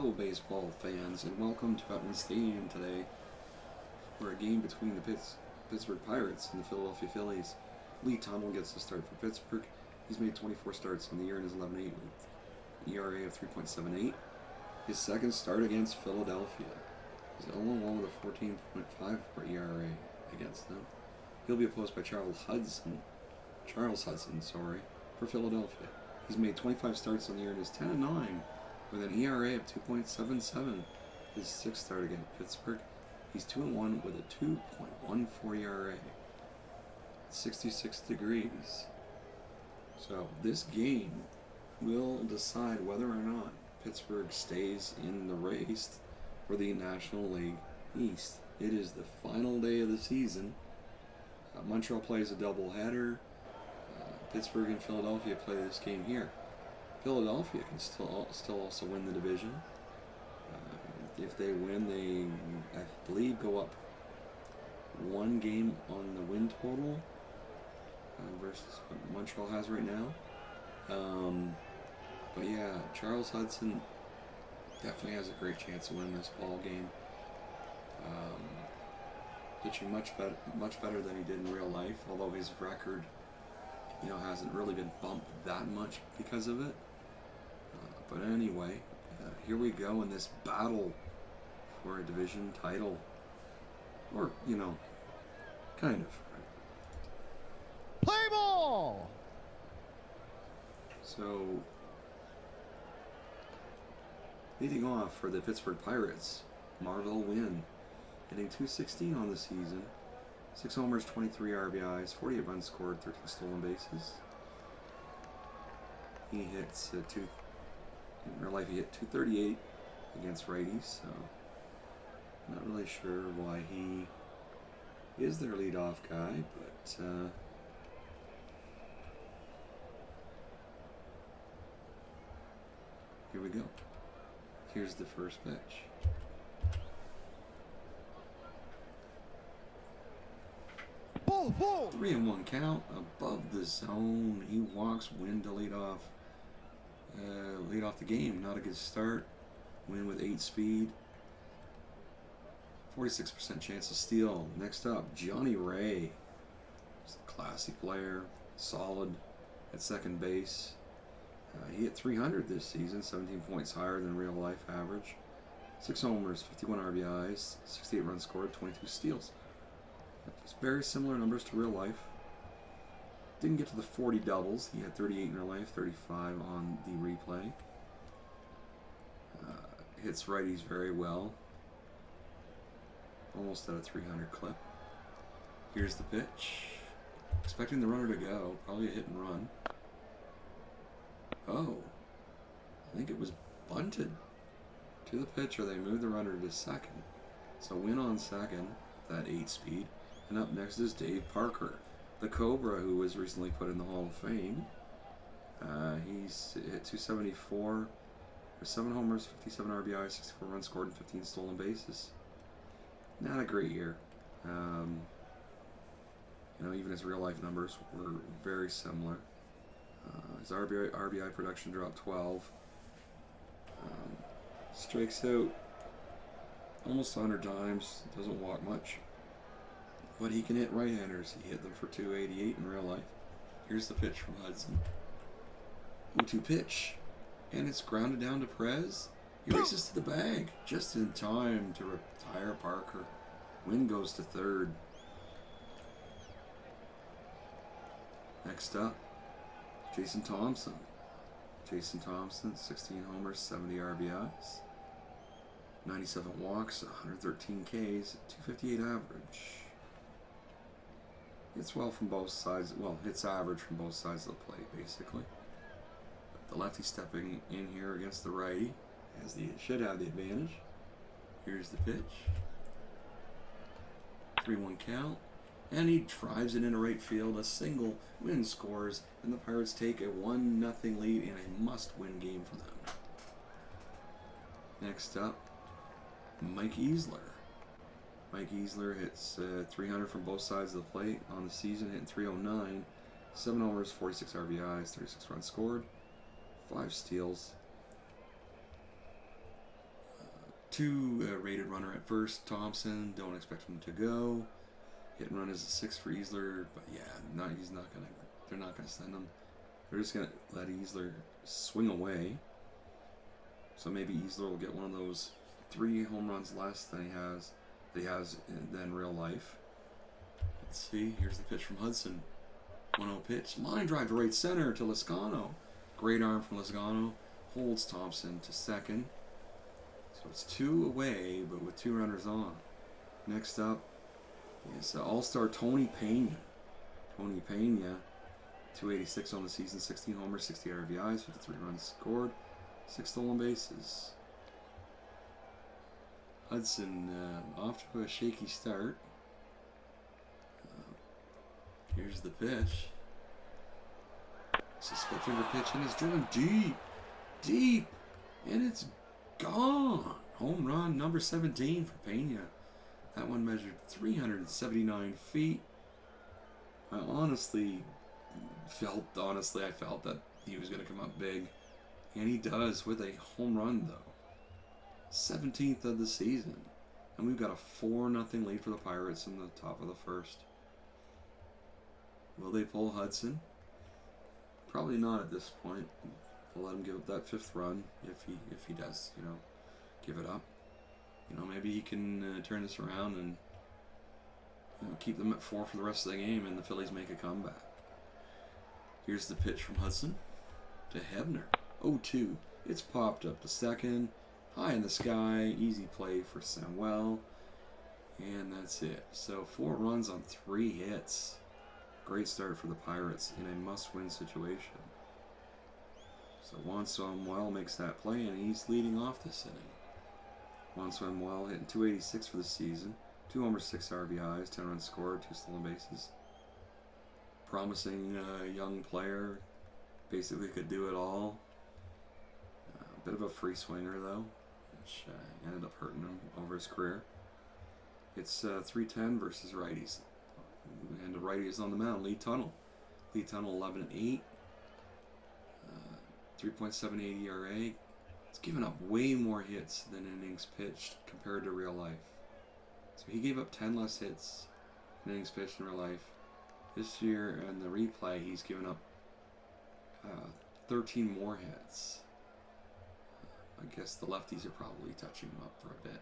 Hello, baseball fans, and welcome to Putnam Stadium today for a game between the Pittsburgh Pirates and the Philadelphia Phillies. Lee Tunnell gets the start for Pittsburgh. He's made 24 starts on the year and is 11-8 with an ERA of 3.78. His second start against Philadelphia. He's 0-1 with a 14.54 ERA against them. He'll be opposed by Charles Hudson, for Philadelphia. He's made 25 starts on the year and is 10-9 with an ERA of 2.77. His sixth start against Pittsburgh. He's 2-1 with a 2.14 ERA. 66 degrees. So this game will decide whether or not Pittsburgh stays in the race for the National League East. It is the final day of the season. Montreal plays a doubleheader. Pittsburgh and Philadelphia play this game here. Philadelphia can still also win the division. If they win, they, I believe, go up one game on the win total versus what Montreal has right now. But yeah, Charles Hudson definitely has a great chance to win this ball game. Pitching much better than he did in real life, although his record, hasn't really been bumped that much because of it. But anyway, here we go in this battle for a division title. Or, kind of. Play ball! So, leading off for the Pittsburgh Pirates, Marvell Wynn, hitting .216 on the season. 6 homers, 23 RBIs, 48 runs scored, 13 stolen bases. He hits in real life he hit .238 against righties, so not really sure why he is their leadoff guy, but here we go. Here's the first pitch. Ball. 3-1 count, above the zone. He walks Wynn to lead off the game. Not a good start. Wynn with 8 speed. 46% chance of steal. Next up, Johnny Ray. He's a classy player, solid at second base. He hit .300 this season, 17 points higher than real life average. 6 homers, 51 RBIs, 68 runs scored, 22 steals. Just very similar numbers to real life. Didn't get to the 40 doubles. He had 38 in real life, 35 on the replay. Hits righties very well. Almost at a 300 clip. Here's the pitch. Expecting the runner to go. Probably a hit and run. Oh. I think it was bunted to the pitcher. They moved the runner to second. So Wynn on second, that 8 speed. And up next is Dave Parker, the Cobra, who was recently put in the Hall of Fame. He's hit .274 for 7 homers, 57 RBIs, 64 runs scored, and 15 stolen bases. Not a great year. Even his real life numbers were very similar. His RBI production dropped 12. Strikes out almost 100 times. Doesn't walk much. But he can hit right-handers. He hit them for .288 in real life. Here's the pitch from Hudson. 0-2 pitch. And it's grounded down to Perez. He races to the bag just in time to retire Parker. Wynn goes to third. Next up, Jason Thompson. 16 homers, 70 RBIs. 97 walks, 113 Ks, 258 average. Hits well from both sides. Well, hits average from both sides of the plate, basically. But the lefty stepping in here against the righty should have the advantage. Here's the pitch. 3-1 count. And he drives it into right field. A single. Wynn scores, and the Pirates take a 1-0 lead in a must-win game for them. Next up, Mike Easler. Mike Easler hits 300 from both sides of the plate on the season, hitting .309, 7 homers, 46 RBIs, 36 runs scored, 5 steals. 2 rated runner at first. Thompson, don't expect him to go. Hit and run is a 6 for Easler, but yeah, he's not gonna. They're not gonna send him. They're just gonna let Easler swing away. So maybe Easler will get one of those 3 home runs less than he has in real life. Let's see. Here's the pitch from Hudson. 1-0 pitch. Line drive to right center to Lezcano. Great arm from Lezcano. Holds Thompson to second. So it's 2 away, but with 2 runners on. Next up is All-Star Tony Pena. Tony Pena, 286 on the season, 16 homers, 60 RBIs, 53 runs scored, 6 stolen bases. Hudson off to a shaky start. Here's the pitch. It's a split finger pitch, and it's driven deep, and it's gone. Home run number 17 for Pena. That one measured 379 feet. I felt that he was going to come up big, and he does with a home run though. 17th of the season, and we've got a 4-0 lead for the Pirates in the top of the first. Will they pull Hudson? Probably not at this point. They'll let him give up that 5th run if he does, give it up. Maybe he can turn this around and keep them at 4 for the rest of the game, and the Phillies make a comeback. Here's the pitch from Hudson to Hebner. 0-2. It's popped up to second. High in the sky. Easy play for Samuel. And that's it. So 4 runs on 3 hits. Great start for the Pirates in a must-win situation. So Juan Samuel makes that play, and he's leading off this inning. Juan Samuel hitting 286 for the season. 2 homers, 6 RBIs, 10 runs scored, 2 stolen bases. Promising young player. Basically could do it all. A bit of a free swinger, though, which ended up hurting him over his career. It's 3-10 versus righties. And the righty is on the mound, Lee Tunnell. Lee Tunnell 11-8. 3.78 ERA. It's given up way more hits than innings pitched compared to real life. So he gave up 10 less hits in innings pitched in real life. This year, in the replay, he's given up 13 more hits. I guess the lefties are probably touching him up for a bit.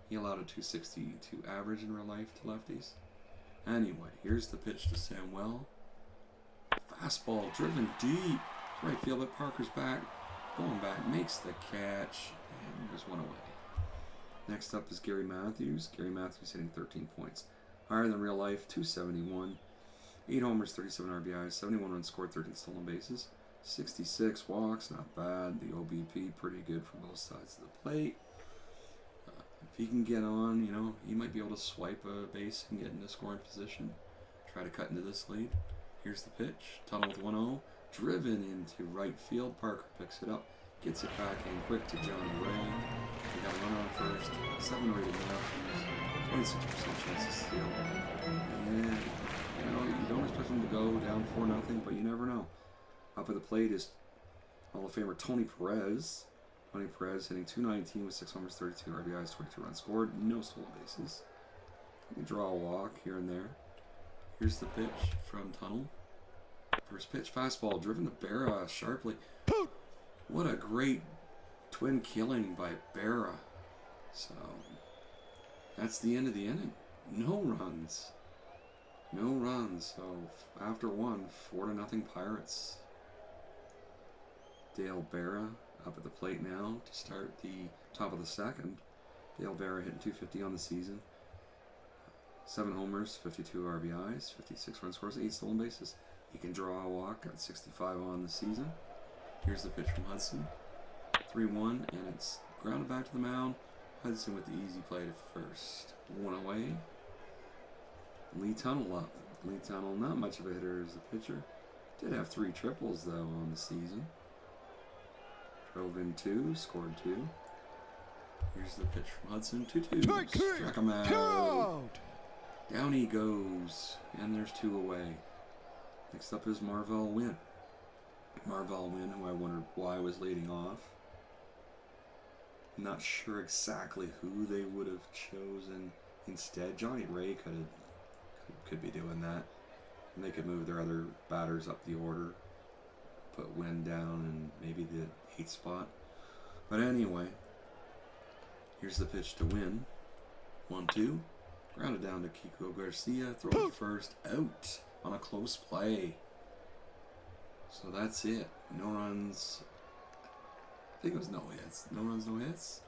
He allowed a 262 average in real life to lefties. Anyway, here's the pitch to Samuel. Fastball driven deep. Right field, but Parker's back. Going back, makes the catch, and there's 1 away. Next up is Gary Matthews. Gary Matthews hitting 13 points. Higher than real life, 271. 8 homers, 37 RBIs, 71 runs scored, 13 stolen bases. 66 walks, not bad. The OBP, pretty good from both sides of the plate. If he can get on, he might be able to swipe a base and get into scoring position. Try to cut into this lead. Here's the pitch. Tunnell with 1-0. Driven into right field. Parker picks it up. Gets it back in quick to Johnny Ray. We got a run on first. 7 rated Matthews. 26% chance to steal. And you don't expect him to go down 4-0, but you never know. Up at the plate is Hall of Famer Tony Perez. Tony Perez hitting 219 with 6 homers, 32 RBIs, 22 runs scored, no stolen bases. You can draw a walk here and there. Here's the pitch from Tunnell. First pitch, fastball, driven to Berra sharply. What a great twin killing by Berra. So, that's the end of the inning. No runs. So, after 1, 4-0 Pirates. Dale Berra up at the plate now to start the top of the second. Dale Berra hitting 250 on the season. 7 homers, 52 RBIs, 56 run scores, 8 stolen bases. He can draw a walk, got 65 on the season. Here's the pitch from Hudson. 3-1, and it's grounded back to the mound. Hudson with the easy play to first. 1 away. Lee Tunnell up. Lee Tunnell, not much of a hitter as a pitcher. Did have 3 triples, though, on the season. Drove in 2, scored 2. Here's the pitch from Hudson. 2-2. Struck him out. Down he goes. And there's 2 away. Next up is Marvell Wynn. Marvell Wynn, who I wondered why was leading off. Not sure exactly who they would have chosen instead. Johnny Ray could be doing that. And they could move their other batters up the order, put Wynn down in maybe the 8th spot. But anyway, here's the pitch to Wynn. 1-2. Grounded down to Kiko Garcia. Throw it first. Out on a close play. So that's it. No runs. I think it was no hits. No runs, no hits?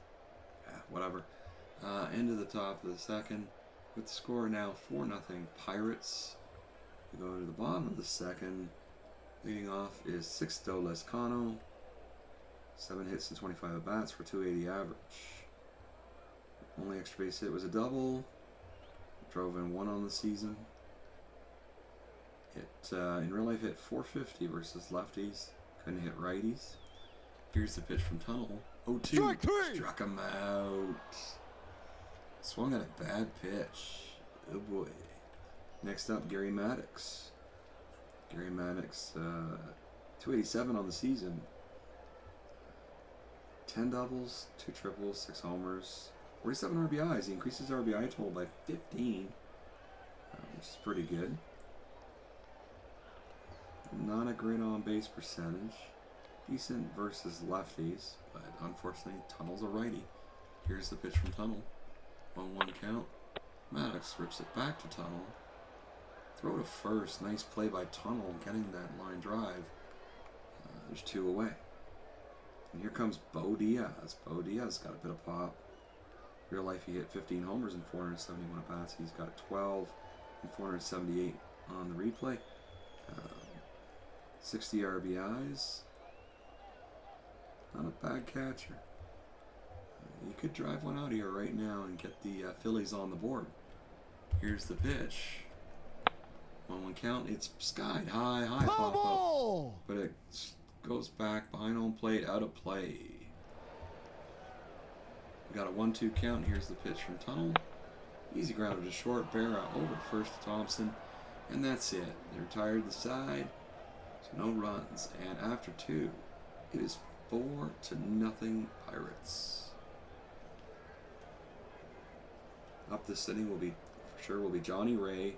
Yeah, whatever. End of the top of the second. With the score now 4-0 Pirates. We go to the bottom of the second. Leading off is Sixto Lescano. 7 hits and 25 at bats for 280 average. Only extra base hit was a double. Drove in 1 on the season. In real life hit 450 versus lefties. Couldn't hit righties. Here's the pitch from Tunnel. 0-2. Struck him out. Swung at a bad pitch. Oh boy. Next up, Gary Maddox. Gary Maddox, 287 on the season. 10 doubles, 2 triples, 6 homers, 47 RBIs. He increases RBI total by 15, which is pretty good. Not a great on-base percentage. Decent versus lefties, but unfortunately, Tunnel's a righty. Here's the pitch from Tunnel. 1-1 count. Maddox rips it back to Tunnel. Throw to first. Nice play by Tunnel, getting that line drive. There's 2 away. And here comes Bo Diaz. Bo Diaz got a bit of pop. Real life, he hit 15 homers and 471 at bats. He's got 12 and 478 on the replay. 60 RBIs. Not a bad catcher. You could drive one out here right now and get the Phillies on the board. Here's the pitch. 1-1 count. It's skied high pop up. But it goes back behind home plate, out of play. We got a 1-2 count. Here's the pitch from Tunnel. Easy grounder to short. Berra over first to Thompson. And that's it. They retired the side. So no runs. And after 2, it is 4-0 Pirates. Up this inning will be, for sure, will be Johnny Ray,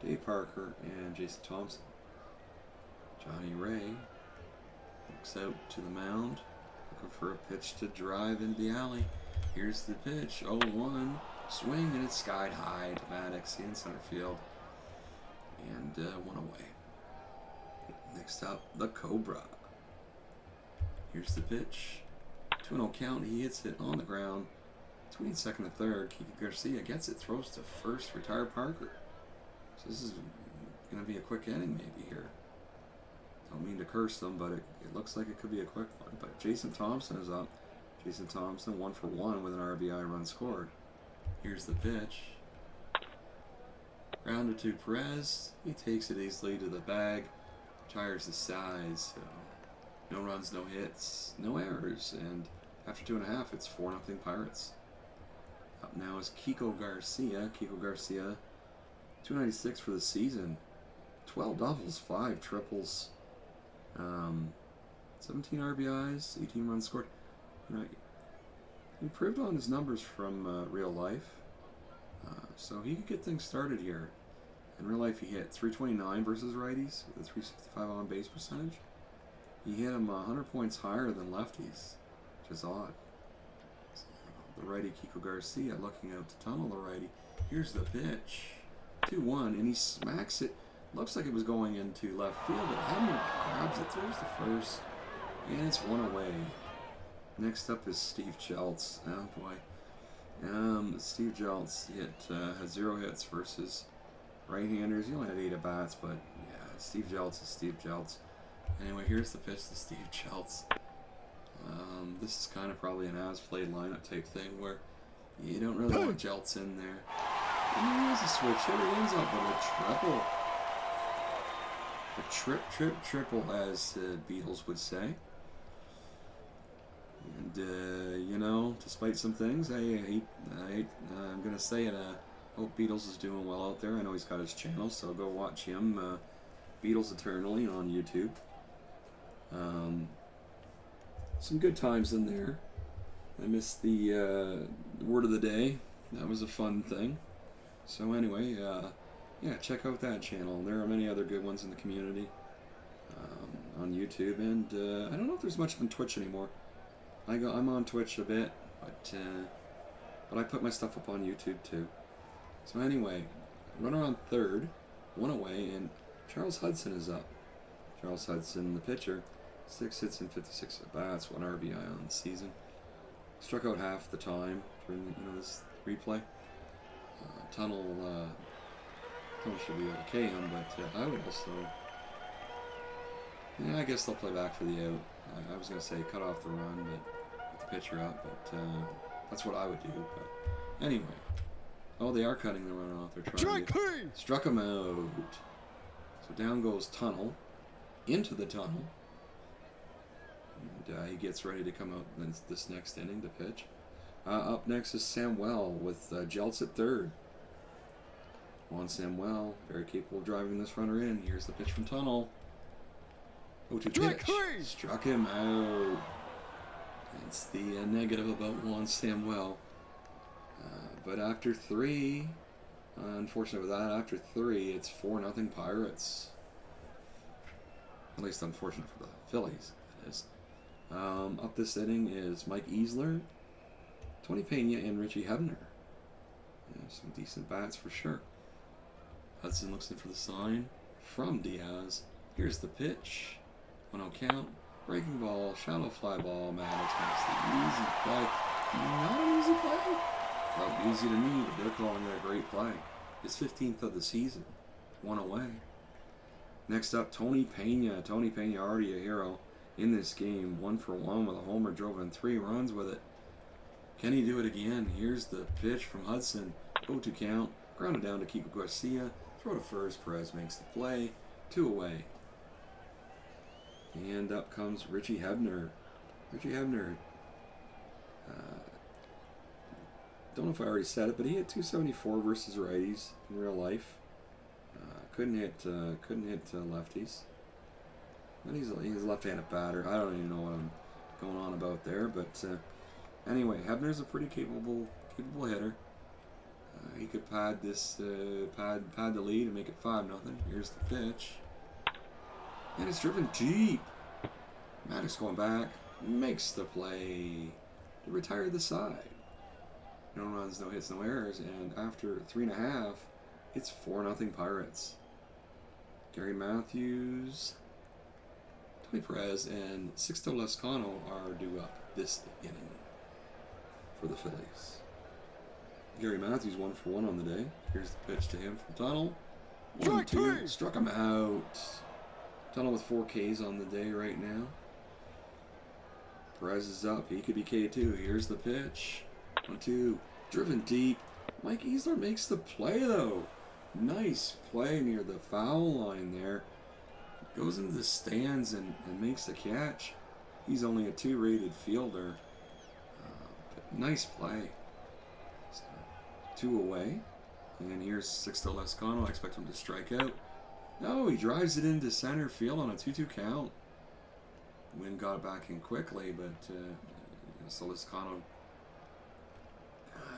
Dave Parker, and Jason Thompson. Johnny Ray looks out to the mound, looking for a pitch to drive into the alley. Here's the pitch, 0-1, swing, and it's skied high to Maddox in center field, and 1 away. Next up, the Cobra. Here's the pitch, 2-0 count, he hits it on the ground. Between second and third, Kiko Garcia gets it, throws to first, retire Parker. So this is going to be a quick inning maybe here. Don't mean to curse them, but it looks like it could be a quick one. But Jason Thompson is up. Jason Thompson, 1 for 1 with an RBI run scored. Here's the pitch. Grounded to Perez. He takes it easily to the bag. Retires the side. So no runs, no hits, no errors. And after 2.5, it's 4-0 Pirates. Up now is Kiko Garcia. Kiko Garcia, 296 for the season. 12 doubles, 5 triples, 17 RBIs, 18 runs scored. He improved on his numbers from real life. So he could get things started here. In real life, he hit 329 versus righties with a 365 on base percentage. He hit him 100 points higher than lefties, which is odd. The righty Kiko Garcia looking out to Tunnel the righty. Here's the pitch. 2-1, and he smacks it. Looks like it was going into left field, but Hemmer grabs it, throws to first, and it's 1 away. Next up is Steve Jeltz. Oh boy. Steve Jeltz had 0 hits versus right-handers. He only had 8 at-bats, but yeah, Steve Jeltz is Steve Jeltz. Anyway, here's the pitch to Steve Jeltz. This is kind of probably an as-played lineup type thing where you don't really want Jeltz in there. And he has a switch hitter. He ends up with a triple, as Beatles would say. And, despite some things, I'm going to say it, hope Beatles is doing well out there. I know he's got his channel, so go watch him, Beatles Eternally on YouTube. Some good times in there. I missed the word of the day. That was a fun thing. So anyway, yeah, check out that channel. There are many other good ones in the community on YouTube, and I don't know if there's much on Twitch anymore. I'm on Twitch a bit, but I put my stuff up on YouTube too. So anyway, runner on third, one away, and Charles Hudson is up. Charles Hudson, the pitcher, 6 hits and 56 at bats, 1 RBI on the season. Struck out half the time during this replay. Tunnel should be okay him, but I would also. Yeah, I guess they'll play back for the out. I was gonna say cut off the run, but put the pitcher up, but that's what I would do. But anyway, oh, they are cutting the run off. They're trying to struck him out. So down goes Tunnel into the tunnel. And he gets ready to come out in this next inning to pitch. Up next is Samuel with Jeltz at third. Juan Samuel, very capable of driving this runner in. Here's the pitch from Tunnel. 0-2 pitch. Struck him out. That's the negative about Juan Samuel. But after 3, unfortunate with that, after 3, it's 4-0 Pirates. At least unfortunate for the Phillies, it is. Up this inning is Mike Easler, Tony Pena, and Richie Hebner. Yeah, some decent bats for sure. Hudson looks in for the sign from Diaz. Here's the pitch. 1-0 count. Breaking ball, shallow fly ball. Maddox makes the easy play. Not an easy play. Felt easy to me, but they're calling it a great play. His 15th of the season. 1 away. Next up, Tony Pena. Tony Pena already a hero in this game. 1 for 1 with a homer, drove in 3 runs with it. Can he do it again? Here's the pitch from Hudson. 0-2 count. Grounded down to Kiko Garcia. Throw to first. Perez makes the play. 2 away. And up comes Richie Hebner. Richie Hebner. Don't know if I already said it, but he hit 274 versus righties in real life. Couldn't hit lefties. But he's a left-handed batter. I don't even know what I'm going on about there, but anyway, Hebner's a pretty capable hitter. He could pad the lead and make it 5-0. Here's the pitch, and it's driven deep. Maddox going back, makes the play to retire the side. No runs, no hits, no errors, and after 3.5, it's 4-0 Pirates. Gary Matthews, Tony Perez, and Sixto Lezcano are due up this inning for the Phillies. Gary Matthews 1 for 1 on the day. Here's the pitch to him from Tunnel. 1-2, struck him out. Tunnel with 4 Ks on the day right now. Perez is up. He could be K2. Here's the pitch. 1-2, driven deep. Mike Easler makes the play though. Nice play near the foul line there. Goes into the stands and makes the catch. He's only a 2 rated fielder. But nice play. So, 2 away. And here's Sixto Lezcano. I expect him to strike out. No, he drives it into center field on a 2-2 count. Wynn got it back in quickly, but so Lezcano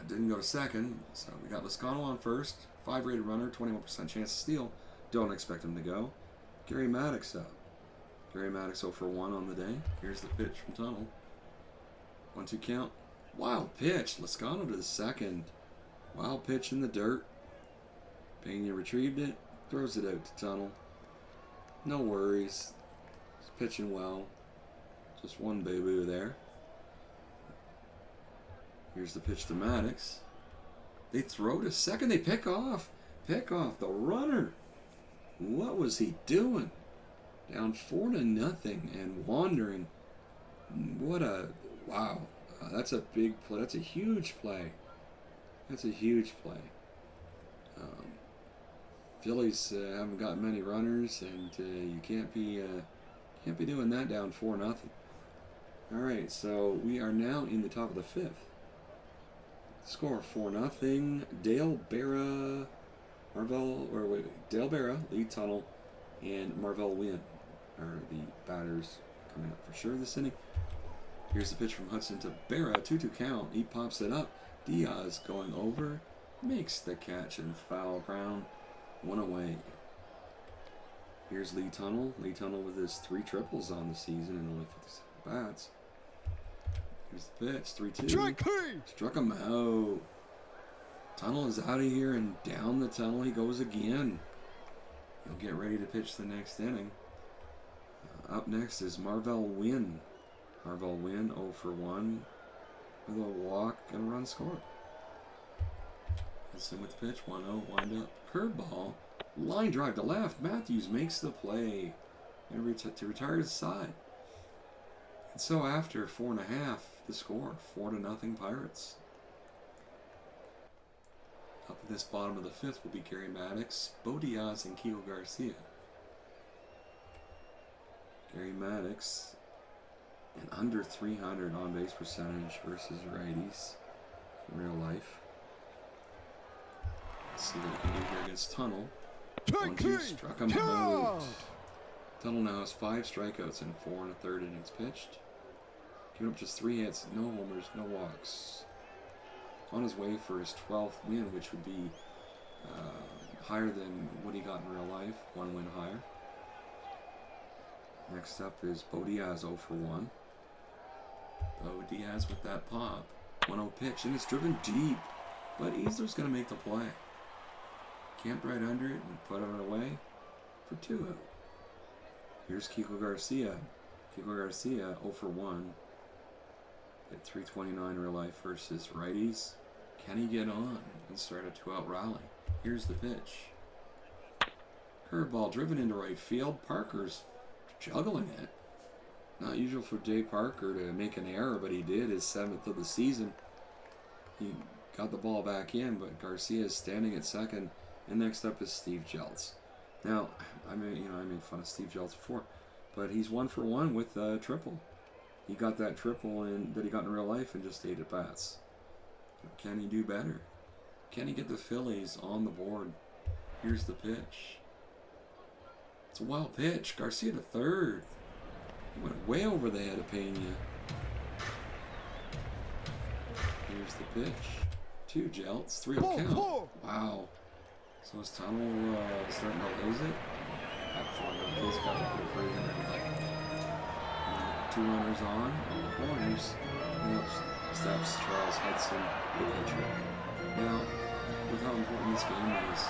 didn't go to second. So we got Lezcano on first. 5 rated runner, 21% chance to steal. Don't expect him to go. Gary Maddox up. Gary Maddox 0 for 1 on the day. Here's the pitch from Tunnel. 1-2 count. Wild pitch. Lezcano to the second. Wild pitch in the dirt. Pena retrieved it. Throws it out to Tunnel. No worries. He's pitching well. Just one boo-boo there. Here's the pitch to Maddox. They throw to second. They pick off the runner. What was he doing? Down 4-0 and wandering. Wow. That's a big play. That's a huge play. Phillies haven't got many runners, and you can't be doing that down 4-0. All right, so we are now in the top of the 5th. Score 4-0. Dale Berra, Dale Berra, lead Tunnel, and Marvell Wynn are the batters coming up for sure this inning. Here's the pitch from Hudson to Berra. 2-2 count. He pops it up. Diaz going over. Makes the catch and foul ground. 1 away. Here's Lee Tunnel. Lee Tunnel with his 3 triples on the season and only 57 bats. Here's the pitch. 3-2. Struck him out. Tunnel is out of here and down the tunnel he goes again. He'll get ready to pitch the next inning. Up next is Marvell Wynn. Marvell Wynn 0 for 1 with a walk and a run scored. Hudson with the pitch. 1-0. Wind up. Curveball. Line drive to left. Matthews makes the play to retire his side. And so after 4.5, the score 4-0 Pirates. Up at this bottom of the 5th will be Gary Maddox, Bo Diaz, and Kiko Garcia. Gary Maddox, an under 300 on-base percentage versus righties in real life. Let's see what he can do here against Tunnel. 1-2, struck him out. Tunnel now has 5 strikeouts and 4 1/3 innings pitched. Giving up just 3 hits, no homers, no walks. On his way for his 12th win, which would be higher than what he got in real life. 1 win higher. Next up is Bo Diaz 0 for 1. Bo Diaz with that pop. 1-0 pitch, and it's driven deep. But Easler's going to make the play. Camped right under it and put it away for 2 out. Here's Kiko Garcia. Kiko Garcia 0 for 1. At 329 real life versus righties. Can he get on and start a 2-out rally? Here's the pitch. Curveball driven into right field. Parker's juggling it. Not usual for Dave Parker to make an error, but he did. His 7th of the season. He got the ball back in, but Garcia is standing at second. And next up is Steve Jeltz. Now, I made fun of Steve Jeltz before, but he's 1 for 1 with a triple. He got that triple that he got in real life in just 8 at-bats. Can he do better? Can he get the Phillies on the board? Here's the pitch. It's a wild pitch. Garcia to third. He went way over the head of Pena. Here's the pitch. 2 Jeltz. 3-0 count. Wow. So is Tunnel starting to lose it? The Phillies got to put a break in there. 2 runners on the corners. Steps Charles Hudson, the pitcher. Now, with how important this game is,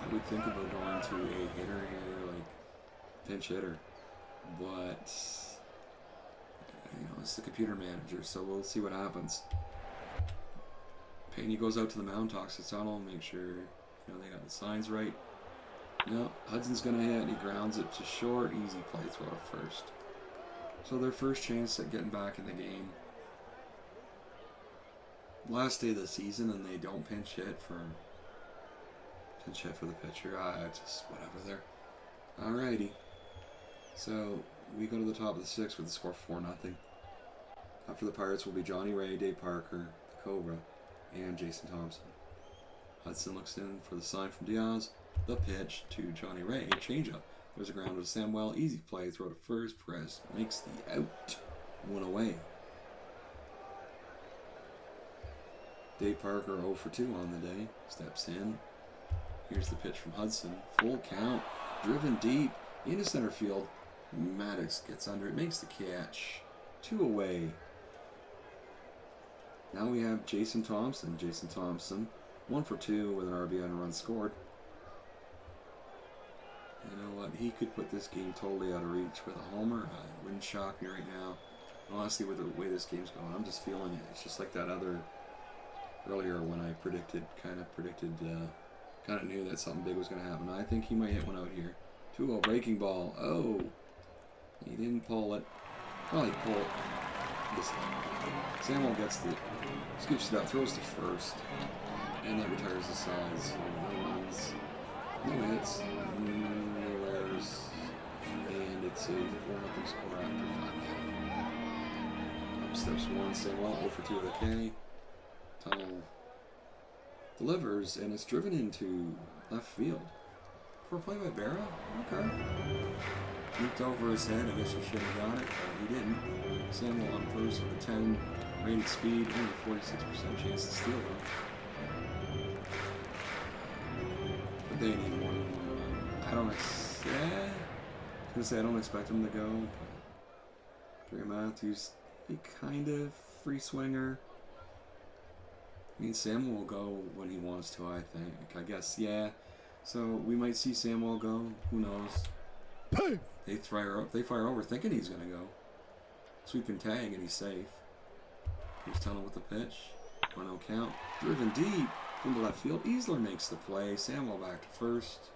I would think about going to a hitter here, like pinch hitter. But, it's the computer manager, so we'll see what happens. Pena goes out to the mound, talks to Tunnel, make sure they got the signs right. No, Hudson's going to hit. He grounds it to short. Easy play, throw to first. So their first chance at getting back in the game. Last day of the season, and they don't pinch hit for the pitcher. Just whatever there. Alrighty. So we go to the top of the 6th with the score 4-0. Up for the Pirates will be Johnny Ray, Dave Parker, the Cobra, and Jason Thompson. Hudson looks in for the sign from Diaz. The pitch to Johnny Ray. Changeup. There's a ground to Samuel. Easy play. Throw to first. Perez makes the out. 1 away. Dave Parker 0 for 2 on the day. Steps in. Here's the pitch from Hudson. Full count. Driven deep. Into center field. Maddox gets under it. Makes the catch. 2 away. Now we have Jason Thompson. Jason Thompson 1 for 2 with an RBI and a run scored. You know what? He could put this game totally out of reach with a homer. It wouldn't shock me right now. Honestly, with the way this game's going, I'm just feeling it. It's just like that other earlier when I kind of knew that something big was going to happen. I think he might hit one out here. 2-0 breaking ball. Oh, he didn't pull it. Probably pull it. Samuel gets the scoops it up, throws to first, and then retires the sides. No runs, no hits, no errors, and it's a 4-0 score after 5. Up steps 1, Samuel 0 for 2 with a K. Tunnel delivers, and it's driven into left field. Poor play by Barra? Okay. Looped over his head. I guess he should have got it, but he didn't. Samuel on first with a 10 rated speed, only 46% chance to steal though. But they need more than one. I don't I don't expect him to go. Gary Matthews, he kind of free swinger. I mean, Samuel will go when he wants to, I think. I guess, yeah. So we might see Samuel go. Who knows? They fire over thinking he's going to go. Sweep and tag, and he's safe. Here's Tunnel with the pitch. 1-0 count. Driven deep into left field. Easler makes the play. Samuel back to first.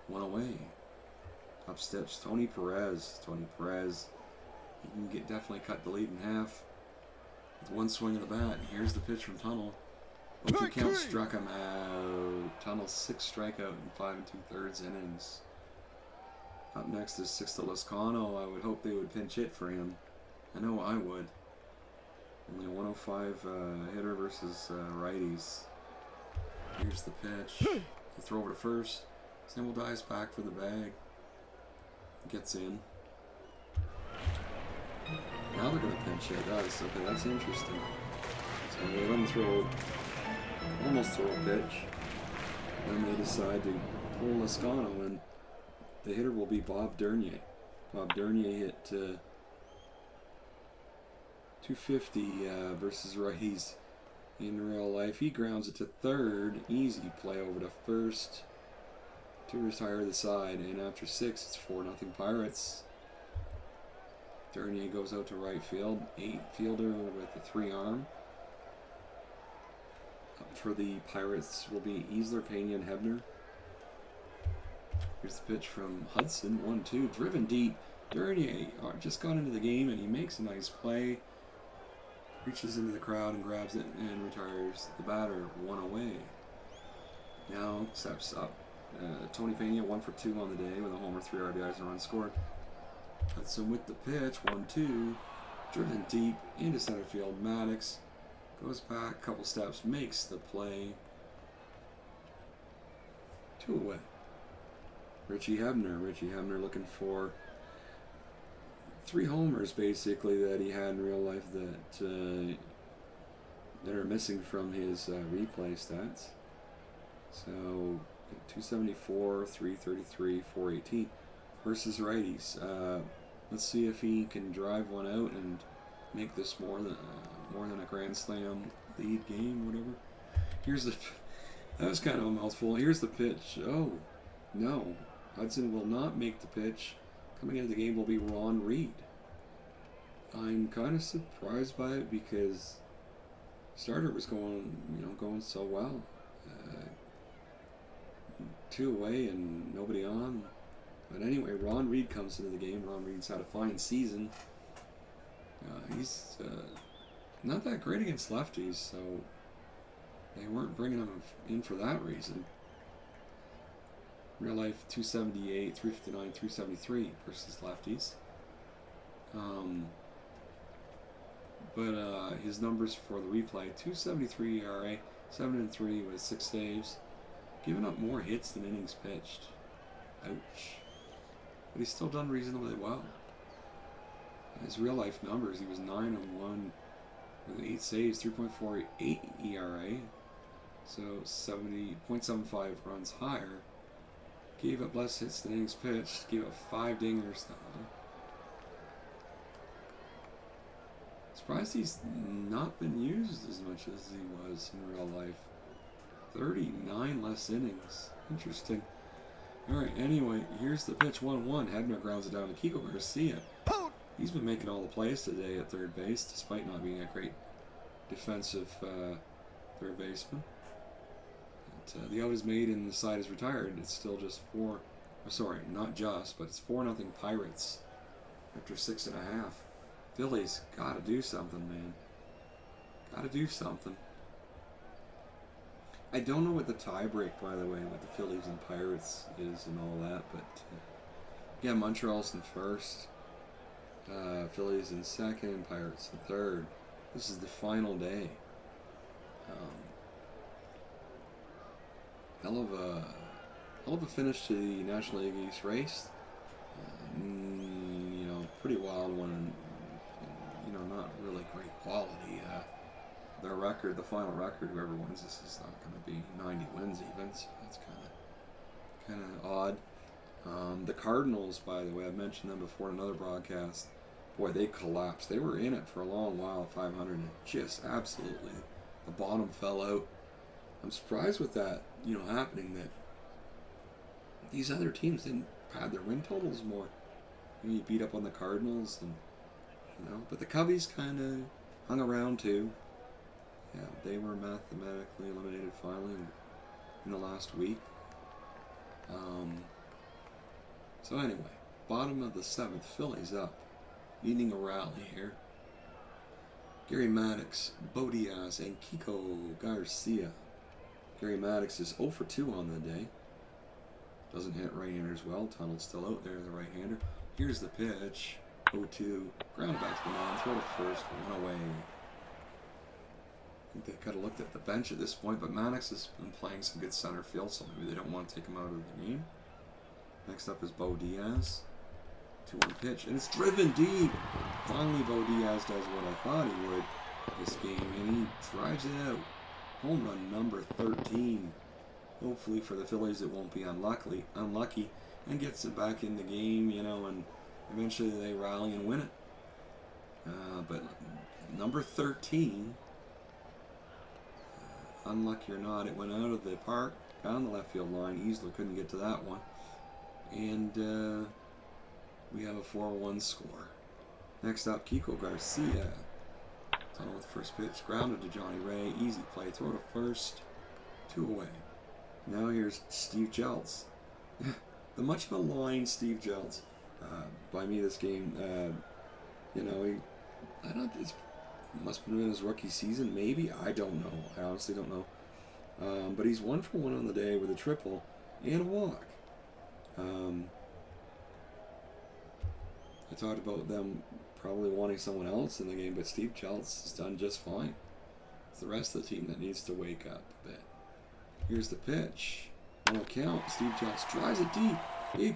One away. Up steps Tony Perez. He can definitely cut the lead in half. With one swing of the bat. Here's the pitch from Tunnel. 0-2 count, struck him out. Tunnel's 6 strikeout in 5 2/3 innings. Up next is Sixto Loscano. I would hope they would pinch hit for him. I know I would. Only a 105 hitter versus righties. Here's the pitch. They throw over to first. Samuel dives back for the bag. Gets in. Now they're going to pinch hit us. Okay, that's interesting. So they let him almost throw a pitch. Then they decide to pull Loscano, and the hitter will be Bob Dernier. Bob Dernier hit 250 versus righties in real life. He grounds it to third. Easy play over to first to retire the side. And after 6, it's 4-0 Pirates. Dernier goes out to right field. 8 fielder with a 3-arm. Up for the Pirates will be Easler, Pena, and Hebner. Here's the pitch from Hudson. 1-2. Driven deep. Dernier just got into the game, and he makes a nice play. Reaches into the crowd and grabs it and retires the batter. 1 away. Now steps up. Tony Pena 1 for 2 on the day with a homer, 3 RBIs, and a run scored. Hudson with the pitch. 1-2. Driven deep into center field. Maddox goes back a couple steps, makes the play. 2 away. Richie Hebner looking for 3 homers basically that he had in real life that are missing from his replay stats. So 274, 333, 418 versus righties. Let's see if he can drive one out and make this more than a Grand Slam lead game, whatever. That was kind of a mouthful. Here's the pitch. Oh, no. Hudson will not make the pitch. Coming into the game will be Ron Reed. I'm kind of surprised by it because starter was going so well. 2 away and nobody on. But anyway, Ron Reed comes into the game. Ron Reed's had a fine season. He's not that great against lefties, so they weren't bringing him in for that reason. Real life 278, 359, 373 versus lefties. But his numbers for the replay: 273 ERA, 7-3 with 6 saves, giving up more hits than innings pitched. Ouch. But he's still done reasonably well. His real life numbers: he was 9-1 with 8 saves, 3.48 ERA, so 0.75 runs higher. Gave up less hits than innings pitched. Gave up 5 dingers though. Surprised he's not been used as much as he was in real life. 39 less innings. Interesting. Alright, anyway, here's the pitch. 1-1. Hebner grounds it down to Kiko Garcia. He's been making all the plays today at third base, despite not being a great defensive third baseman. The out is made and the side is retired. It's still just not just, but it's 4-0 Pirates after 6.5. Phillies gotta do something, man. Gotta do something. I don't know what the tie break, by the way, with the Phillies and Pirates is and all that, but yeah, Montreal's in first, Phillies in second, Pirates in third. This is the final day. hell of a finish to the National League East race. Pretty wild one, and not really great quality. Their record, the final record, whoever wins this is not going to be 90 wins even, so that's kind of odd. The Cardinals, by the way, I mentioned them before in another broadcast. Boy, they collapsed. They were in it for a long while, 500, and just absolutely the bottom fell out. I'm surprised with that, happening, that these other teams didn't pad their win totals more. You beat up on the Cardinals, and but the Cubbies kind of hung around too. Yeah, they were mathematically eliminated finally in the last week. So anyway, bottom of the 7th, Phillies up, needing a rally here. Gary Maddox, Bo Diaz, and Kiko Garcia. Gary Maddox is 0 for 2 on the day. Doesn't hit right-handers well. Tunnel's still out there, the right-hander. Here's the pitch. 0-2. Ground back to the mound. Throw to first. 1 away. I think they could have looked at the bench at this point, but Maddox has been playing some good center field, so maybe they don't want to take him out of the game. Next up is Bo Diaz. 2-1 pitch, and it's driven deep. Finally, Bo Diaz does what I thought he would this game, and he drives it out. Home run number 13. Hopefully for the Phillies it won't be unlucky, and gets it back in the game, and eventually they rally and win it. But number 13, unlucky or not, it went out of the park, down the left field line. Easler couldn't get to that one. And we have a 4-1 score. Next up, Kiko Garcia. Tunnel with first pitch, grounded to Johnny Ray. Easy play, throw to first, 2 away. Now here's Steve Jeltz. The much maligned Steve Jeltz by me this game. It must have been his rookie season, maybe. I don't know. I honestly don't know. But he's 1 for 1 on the day with a triple and a walk. I talked about them probably wanting someone else in the game, but Steve Jeltz has done just fine. It's the rest of the team that needs to wake up a bit. Here's the pitch. On a count, Steve Jeltz drives it deep. Hey,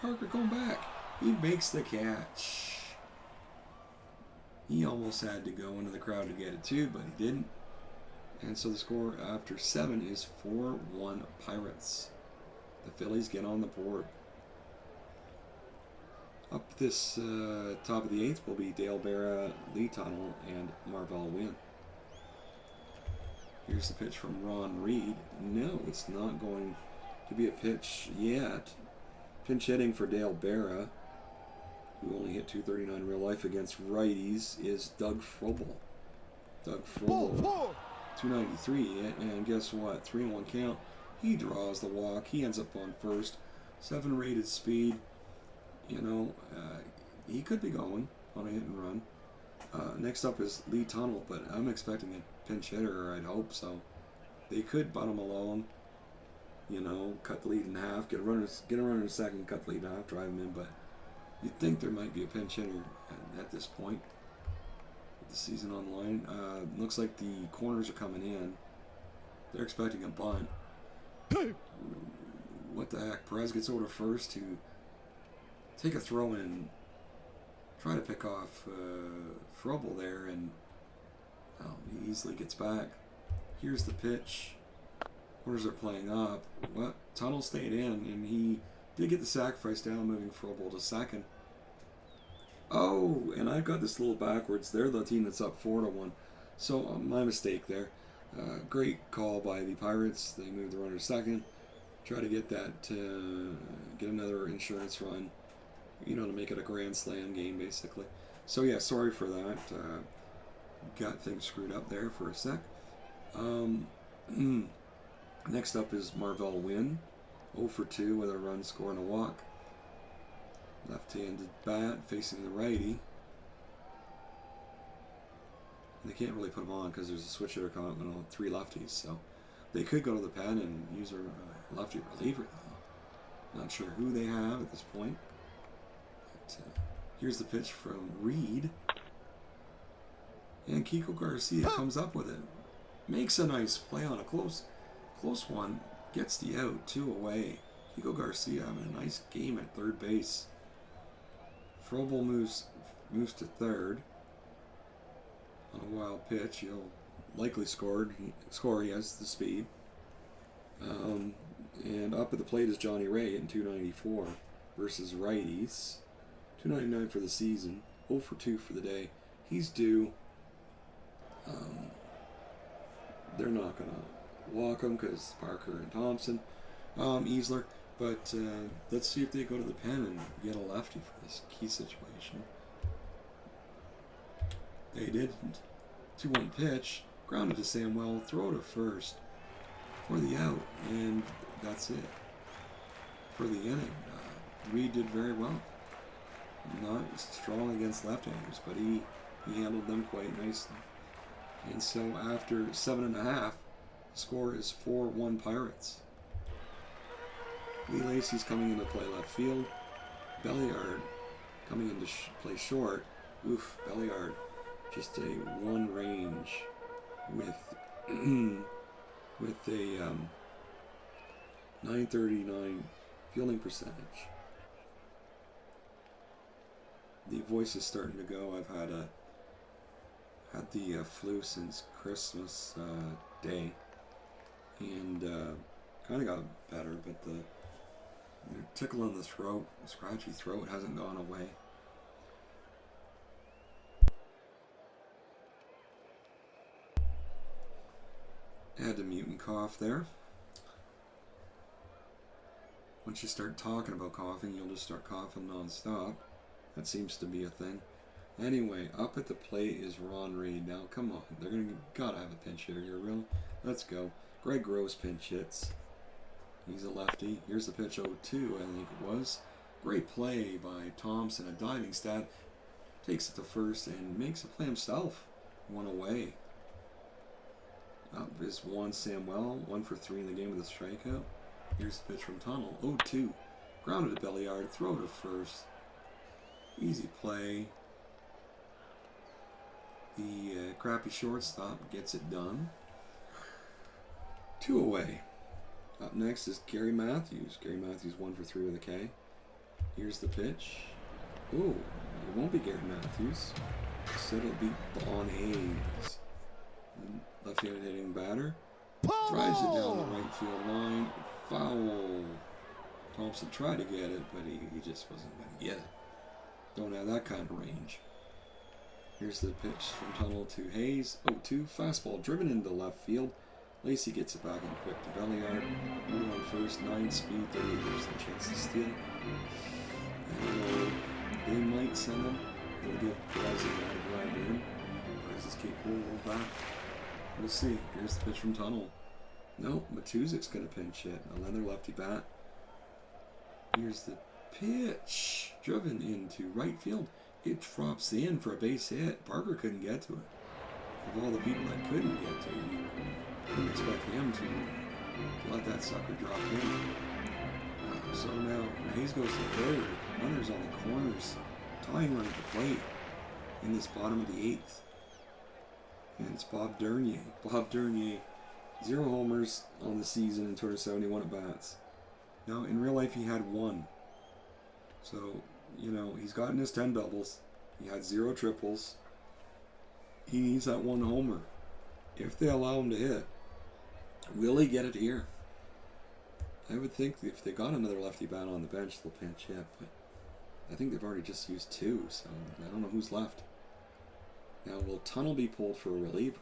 Parker going back. He makes the catch. He almost had to go into the crowd to get it too, but he didn't. And so the score after 7 is 4-1 Pirates. The Phillies get on the board. Up this top of the 8th will be Dale Berra, Lee Tunnel, and Marvell Wynn. Here's the pitch from Ron Reed. No, it's not going to be a pitch yet. Pinch hitting for Dale Berra, who only hit .239 in real life against righties, is Doug Frobel. Doug Frobel, 293, and guess what? 3-1 count. He draws the walk. He ends up on first. 7 rated speed. He could be going on a hit and run. Next up is Lee Tunnel, but I'm expecting a pinch hitter, or I'd hope so. They could butt him alone, cut the lead in half, get a runner in second, cut the lead in half, drive him in, but you'd think there might be a pinch hitter at this point with the season on the line. Looks like the corners are coming in. They're expecting a bunt. What the heck? Perez gets over to first to take a throw in, try to pick off Frobel there, and he easily gets back. Here's the pitch. Corners are playing up. Well, Tunnel stayed in, and he did get the sacrifice down, moving Frobel to second. Oh, and I've got this a little backwards. They're the team that's up 4-1. So my mistake there. Great call by the Pirates. They moved the runner to second. Try to get that, get another insurance run, to make it a grand slam game, basically. So yeah, sorry for that. Got things screwed up there for a sec. Next up is Marvell Wynn, 0 for 2 with a run, score, and a walk. Left-handed bat facing the righty. And they can't really put him on because there's a switch hitter coming up on 3 lefties, so they could go to the pen and use a lefty reliever, though. Not sure who they have at this point. But, here's the pitch from Reed. And Kiko Garcia comes up with it. Makes a nice play on a close one. Gets the out, 2 away. Hugo Garcia having a nice game at third base. Frobel moves to third on a wild pitch. He'll likely score. He has the speed. And up at the plate is Johnny Ray in 294 versus righties. 299 for the season. 0 for 2 for the day. He's due. They're not going to walk him because Parker and Thompson. Easler. But let's see if they go to the pen and get a lefty for this key situation. They didn't. 2-1 pitch. Grounded to Samuel. Throw to first for the out. And that's it for the inning. Reed did very well. Not strong against left-handers, but he handled them quite nicely. And so after 7.5, the score is 4-1 Pirates. Lee Lacey's coming into play left field. Belliard coming into play short. Oof, Belliard just a one range with with a 939 fielding percentage. The voice is starting to go. I've had the flu since Christmas Day, and kind of got better, but the tickle in the throat, scratchy throat, hasn't gone away. I had to mute and cough there. Once you start talking about coughing, you'll just start coughing non-stop. That seems to be a thing. Anyway, up at the plate is Ron Reed. Now, come on. Gotta have a pinch hitter here, really. Let's go. Greg Gross pinch hits. He's a lefty. Here's the pitch 0-2, I think it was. Great play by Thompson. A diving stab. Takes it to first and makes a play himself. One away. Up is Juan Samuel. 1 for 3 in the game with a strikeout. Here's the pitch from Tunnel. 0-2. Grounded to Belliard. Throw to first. Easy play. The crappy shortstop gets it done. 2 away. Up next is Gary Matthews. Gary Matthews 1 for 3 with a K. Here's the pitch. Ooh, it won't be Gary Matthews. Instead it'll be Bon Hayes. Left-handed hitting batter. Drives it down the right field line. Foul. Thompson tried to get it, but he just wasn't going to get it. Don't have that kind of range. Here's the pitch from Tunnel to Hayes. 0-2. Fastball driven into left field. Lacey gets it back in quick to Belliard. Runner on first. 9 speed. 38% chance to steal. And they might send him. They'll give Perez a drive in. Perez is capable of back. We'll see. Here's the pitch from Tunnel. No, Matuzik's going to pinch hit. Another lefty bat. Here's the pitch. Driven into right field. It drops in for a base hit. Parker couldn't get to it. Of all the people that couldn't get to it, you wouldn't expect him to let that sucker drop in. So now Hayes goes to third. Runners on the corners. Tying run at the plate in this bottom of the 8th. And it's Bob Dernier. Bob Dernier, 0 homers on the season and 271 at-bats. Now, in real life, he had 1. So, he's gotten his 10 doubles. He had 0 triples. He needs that 1 homer. If they allow him to hit, will he get it here? I would think if they got another lefty bat on the bench, they'll pinch hit. But I think they've already just used 2, so I don't know who's left. Now, will Tunnel be pulled for a reliever?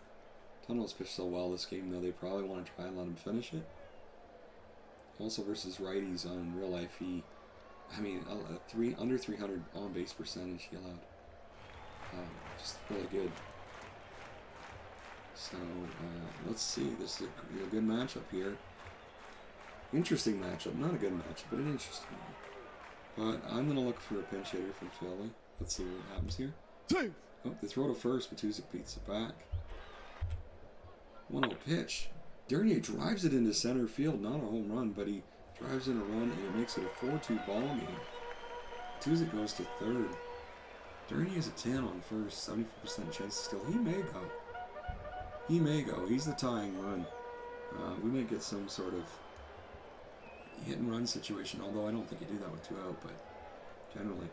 Tunnel's pitched so well this game, though, they probably want to try and let him finish it. Also versus righties in real life, under 300 on-base percentage he allowed. Just really good. So, let's see. This is a good matchup here. Interesting matchup. Not a good matchup, but an interesting one. But I'm going to look for a pinch hitter from Philly. Let's see what happens here. 2. Oh, they throw to first. Matuzik beats it back. 1-0 pitch. Dernier drives it into center field. Not a home run, but he drives in a run, and it makes it a 4-2 ball game. Matuzik goes to third. Dernier is a 10 on first. 74% chance to steal. He may go. He may go. He's the tying run. We may get some sort of hit and run situation, although I don't think you do that with 2 out, but generally.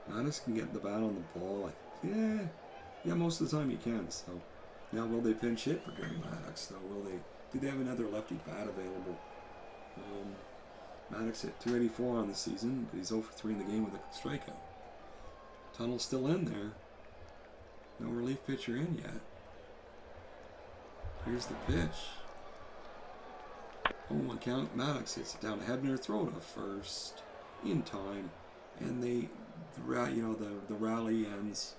But Maddox can get the bat on the ball. Yeah, most of the time you can. So now, will they pinch hit for Gary Maddox? Though, will they? Do they have another lefty bat available? Maddox hit 284 on the season, but he's 0 for 3 in the game with a strikeout. Tunnel's still in there. No relief pitcher in yet. Here's the pitch. 0-1 count. Maddox hits it down to Hebner. Throw to first in time, and the rally ends.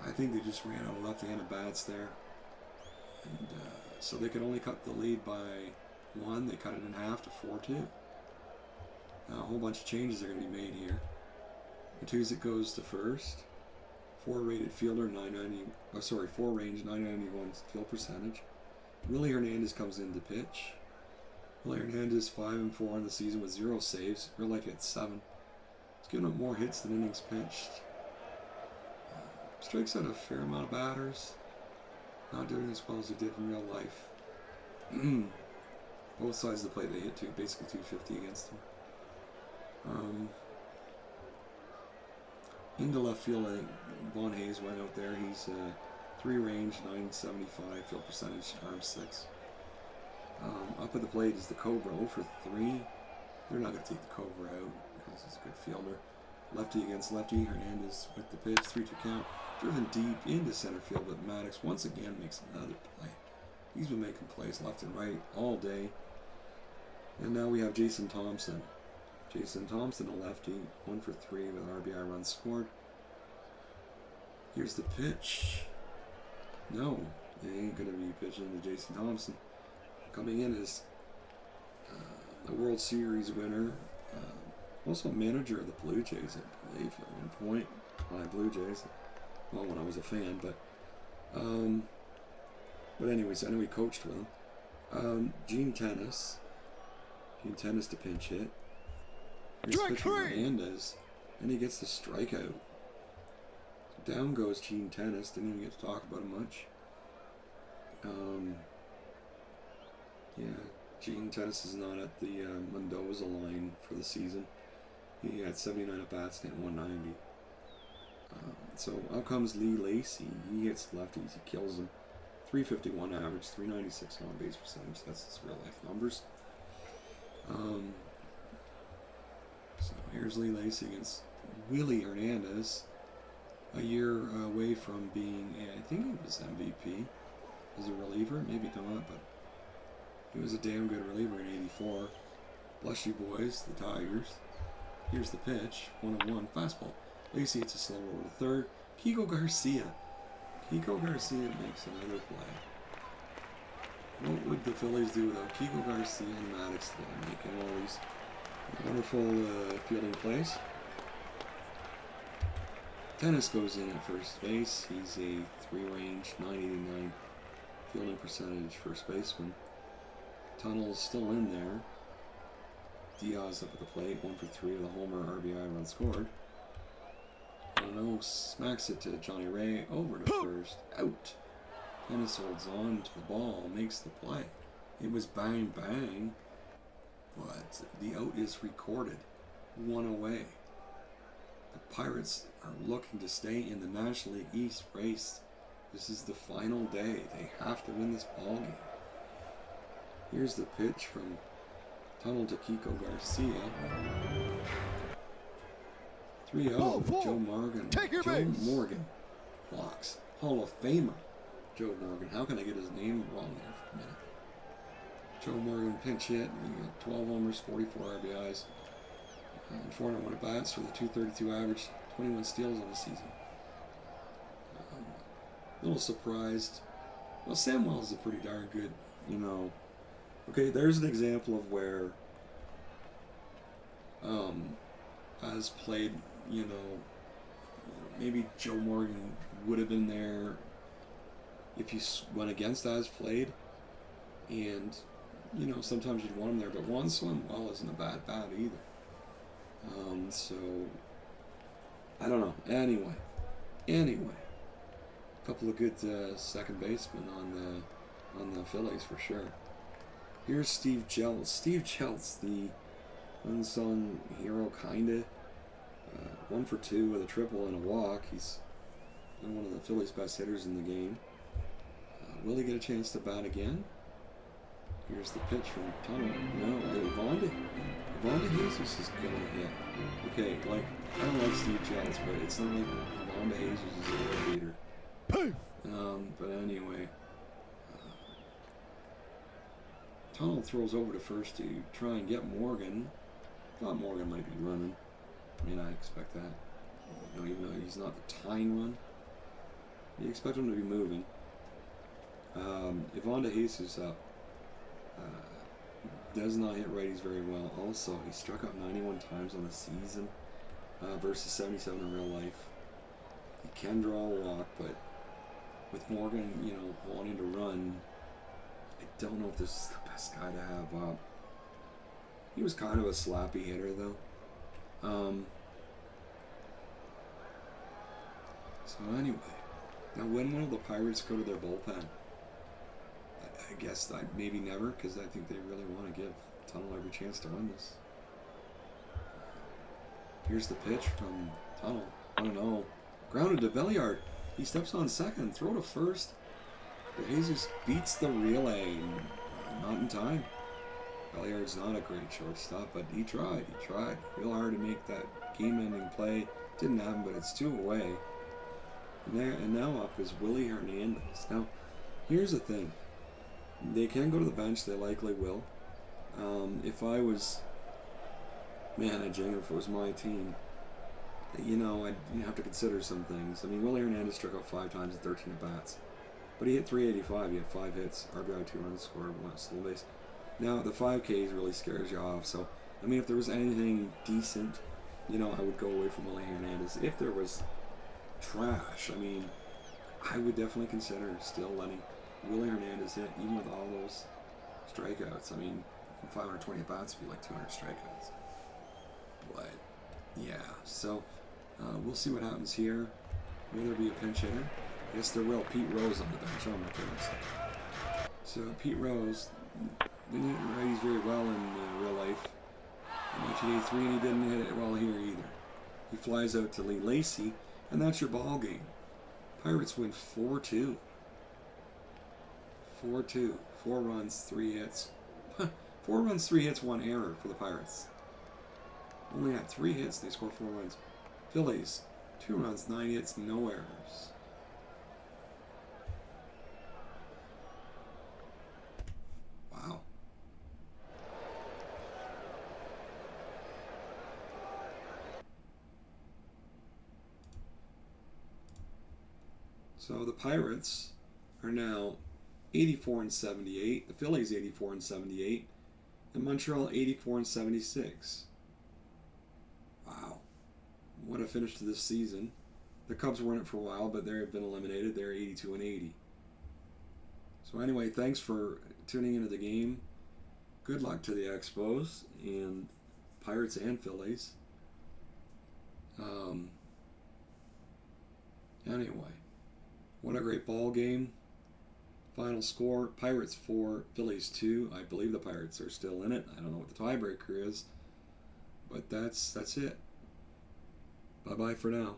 I think they just ran out of left-handed bats there, and so they could only cut the lead by 1. They cut it in half to 4-2. Now a whole bunch of changes are going to be made here. Matuszak goes to first. 4-rated fielder, 4-range, 991 field percentage. Willie Hernandez comes in to pitch. Willie Hernandez 5-4 on the season with 0 saves. Real life hit 7. He's given up more hits than innings pitched. Strikes out a fair amount of batters. Not doing as well as he did in real life. Both sides of the plate they hit basically 250 against him. Into left field, I think Von Hayes went out there. He's 3-range, 975 field percentage, arm 6. Up at the plate is the Cobra, 0 for 3. They're not going to take the Cobra out because he's a good fielder. Lefty against lefty. Hernandez with the pitch, 3-2 count. Driven deep into center field, but Maddox once again makes another play. He's been making plays left and right all day. And now we have Jason Thompson. Jason Thompson, a lefty, 1 for 3 with RBI runs scored. Here's the pitch. No, they ain't going to be pitching to Jason Thompson. Coming in is the World Series winner, also manager of the Blue Jays, I believe, at one point. My Blue Jays. Well, when I was a fan, but anyways, I know he coached with him. Gene Tennis to pinch hit. Here's pitcher Hernandez, and he gets the strikeout. So down goes Gene Tennis. Didn't even get to talk about him much. Gene Tennis is not at the Mendoza line for the season. He had 79 at bats and hit 190. So out comes Lee Lacy. He hits lefties. He kills them. 351 average, 396 on base percentage. That's his real life numbers. So here's Lee Lacy against Willie Hernandez. A year away from being, I think he was MVP as a reliever. Maybe not, but he was a damn good reliever in '84. Bless you boys, the Tigers. Here's the pitch. 1-1 fastball. Lacy hits a slow roll to third. Kiko Garcia makes another play. What would the Phillies do without Kiko Garcia and Maddox today, making all these wonderful fielding plays? Tennis goes in at first base. He's a 3-range, 989 fielding percentage first baseman. Tunnel's still in there. Diaz up at the plate, 1 for 3 with a homer, RBI run scored. Smacks it to Johnny Ray, over to first, out. Tennis holds on to the ball, makes the play. It was bang bang, but the out is recorded, 1 away. The Pirates are looking to stay in the National League East race. This is the final day. They have to win this ball game. Here's the pitch from Tunnel to Kiko Garcia. 3-0, Joe Morgan. Morgan blocks. Hall of Famer, Joe Morgan. How can I get his name wrong there for a minute? Joe Morgan pinch hit. He got 12 homers, 44 RBIs, and 401 at bats for the 232 average, 21 steals on the season. A little surprised. Well, Samwell's a pretty darn good, Okay, there's an example of where as played, maybe Joe Morgan would have been there if you went against as played, and sometimes you'd want him there, but Juan Swinwell isn't a bad bat either. So I don't know. Anyway, a couple of good second basemen on the Phillies for sure. Here's Steve Jeltz. Steve Jeltz, the unsung hero, kinda. 1 for 2 with a triple and a walk. He's one of the Phillies' best hitters in the game. Will he get a chance to bat again? Here's the pitch from Tunnel. No, Evonda Jesus is gonna hit. Okay, like, I don't like Steve Jeltz, but it's not like Evonda Jesus is a world beater. But anyway, Tunnel throws over to first to try and get Morgan. Thought Morgan might be running. I mean, I expect that. You know, even though he's not the tying run, you expect him to be moving. Evonda Jesus up. Does not hit righties very well. Also, he struck out 91 times on the season versus 77 in real life. He can draw a walk, but with Morgan, you know, wanting to run, I don't know if this is the best guy to have up. He was kind of a slappy hitter, though. So anyway, now when will the Pirates go to their bullpen? I guess maybe never, because I think they really want to give Tunnel every chance to win this. Here's the pitch from Tunnel. 1-0. Grounded to Belliard. He steps on second. Throw to first. But Jesus beats the relay. Not in time. Belliard's not a great shortstop, but he tried. He tried real hard to make that game-ending play. Didn't happen, but it's 2 away. And now up is Willie Hernandez. Now, here's the thing. They can go to the bench. They likely will. If I was managing, if it was my team, you know, I'd have to consider some things. I mean, Willie Hernandez struck out 5 times in 13 at-bats. But he hit .385. He had 5 hits. RBI, 2 runs scored, 1 stolen base. Now, the 5Ks really scares you off. So, I mean, if there was anything decent, you know, I would go away from Willie Hernandez. If there was trash, I mean, I would definitely consider still letting Willie Hernandez hit, even with all those strikeouts. I mean, 520 at-bats would be like 200 strikeouts. But, yeah, so we'll see what happens here. Will there be a pinch hitter? Yes, there will. Pete Rose on the bench. Oh, my goodness. So, Pete Rose didn't hit righties very well in real life in 1983, and he didn't hit it well here either. He flies out to Lee Lacy, and that's your ball game. Pirates win 4-2. 4-2. 4 runs, 3 hits. 4 runs, 3 hits, 1 error for the Pirates. Only had 3 hits, they scored 4 runs. Phillies, 2 runs, 9 hits, no errors. Wow. So the Pirates are now 84-78. The Phillies 84-78. And Montreal 84-76. Wow. What a finish to this season. The Cubs were in it for a while, but they have been eliminated. They're 82-80. So anyway, thanks for tuning into the game. Good luck to the Expos and Pirates and Phillies. Anyway, what a great ball game. Final score, Pirates 4, Phillies 2. I believe the Pirates are still in it. I don't know what the tiebreaker is. But that's it. Bye-bye for now.